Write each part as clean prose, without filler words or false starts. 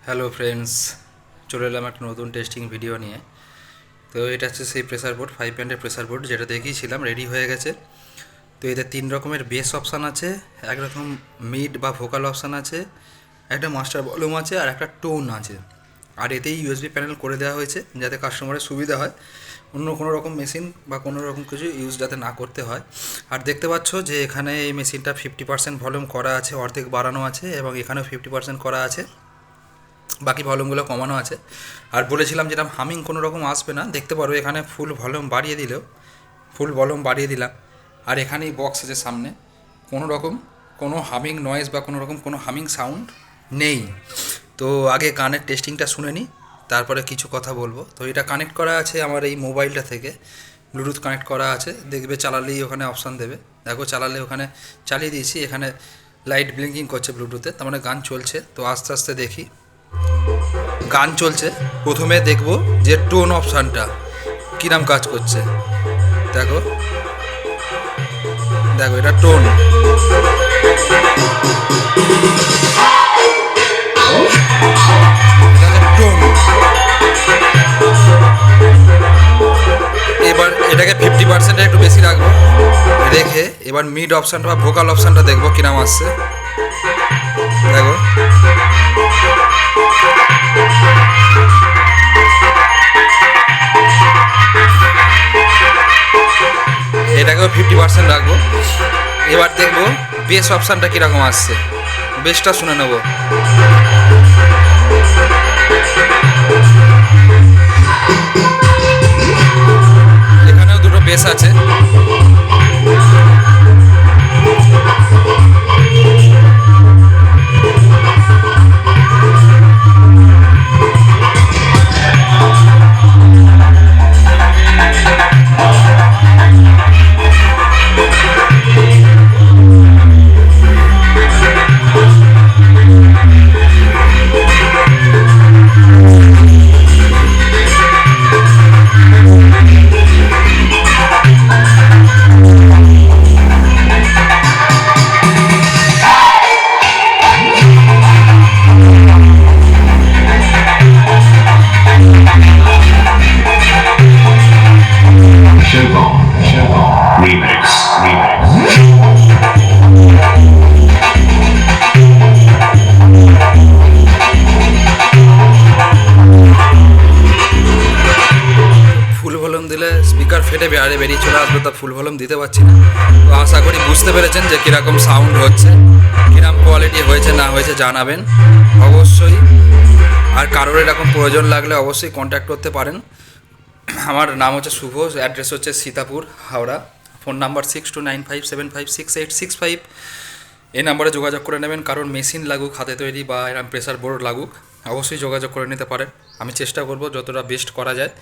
Hello friends, চলে এলাম একটা নতুন টেস্টিং ভিডিও নিয়ে। তো এটা হচ্ছে সেই প্রেসার বোর্ড, 5 ব্যান্ডের প্রেসার বোর্ড, যেটা দেখিয়েছিলাম রেডি হয়ে গেছে। তো এতে 3 রকমের বেস অপশান আছে, একরকম মিড বা ভোকাল অপশান আছে, একটা মাস্টার ভলিউম আছে, আর একটা টোন আছে। আর এতেই ইউএসবি প্যানেল করে দেওয়া হয়েছে যাতে কাস্টমারের সুবিধা হয়, অন্য কোনো রকম মেশিন বা কোনো রকম কিছু ইউজ যাতে না করতে হয়। আর দেখতে পাচ্ছ যে এখানে এই মেশিনটা 50% ভলিউম করা আছে, অর্ধেক বাড়ানো আছে, এবং এখানেও 50% করা আছে, বাকি ভলিউমগুলো কমানো আছে। আর বলেছিলাম যেরকম হামিং কোনো রকম আসবে না, দেখতে পারো এখানে ফুল ভলিউম বাড়িয়ে দিলেও, ফুল ভলিউম বাড়িয়ে দিলাম। আর এখানেই বক্স আছে সামনে, কোনো রকম কোনো হামিং নয়েজ বা কোনো রকম কোনো হামিং সাউন্ড নেই। তো আগে গানের টেস্টিংটা শুনে নিই, তারপরে কিছু কথা বলবো। তো এটা কানেক্ট করা আছে আমার এই মোবাইলটা থেকে, ব্লুটুথ কানেক্ট করা আছে। দেখবে চালালেই ওখানে অপশান দেবে, দেখো চালালে ওখানে চালিয়ে দিয়েছি, এখানে লাইট ব্লিঙ্কিং করছে ব্লুটুথে, তার মানে গান চলছে। তো আস্তে আস্তে দেখি, গান চলছে। প্রথমে দেখব যে টোন অপশানটা কিরাম কাজ করছে। দেখো দেখো এটা টোন, টোন। এবার এটাকে 50% একটু বেশি রাখবো, রেখে এবার মিড অপশানটা বা ভোকাল অপশানটা দেখবো কিরাম আসছে। দেখো এটাকেও 50% রাখবো। এবার দেখবো বেস অপশানটা কীরকম আসছে, বেসটা শুনে নেবো। এখানেও দুটো বেস আছে। Remix. ফুল ভলিউম দিলে স্পিকার ফেটে বেরিয়ে চলে আসবে, তা ফুল ভলিউম দিতে পারছি না। তো আশা করি বুঝতে পেরেছেন যে কীরকম সাউন্ড হচ্ছে, কীরকম কোয়ালিটি হয়েছে না হয়েছে জানাবেন অবশ্যই। আর কারোর এরকম প্রয়োজন লাগলে অবশ্যই কন্ট্যাক্ট করতে পারেন। আমার নাম হচ্ছে শুভ, অ্যাড্রেস হচ্ছে সীতাপুর, হাওড়া। Phone number 6295756865। এই নাম্বারে যোগাযোগ করে নেবেন। কারণ মেশিন লাগুক, হাতে তৈরি বা এরকম প্রেসার বোর্ড লাগুক, অবশ্যই যোগাযোগ করে নিতে পারেন। আমি চেষ্টা করব যতটা বেস্ট করা যায়।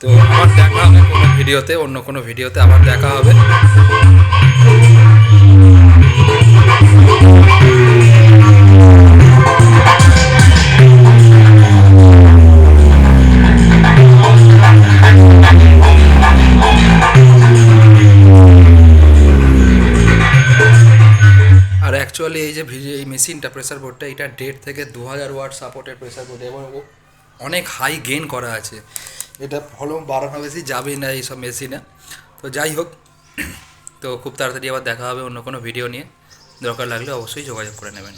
তো আবার দেখা হবে কোনো ভিডিওতে, অন্য কোনো ভিডিওতে আবার দেখা হবে। আর অ্যাকচুয়ালি এই যে এই মেশিনটা, প্রেসার বোর্ডটা, এটা 1.5 থেকে 2000 ওয়াট সাপোর্টের প্রেসার বোর্ড, এবং অনেক হাই গেইন করা আছে। এটা ভলিউম বাড়ানো বেশি যাবেই না এইসব মেশিনে। তো যাই হোক, তো খুব তাড়াতাড়ি আবার দেখা হবে অন্য কোনো ভিডিও নিয়ে। দরকার লাগলে অবশ্যই যোগাযোগ করে নেবেন।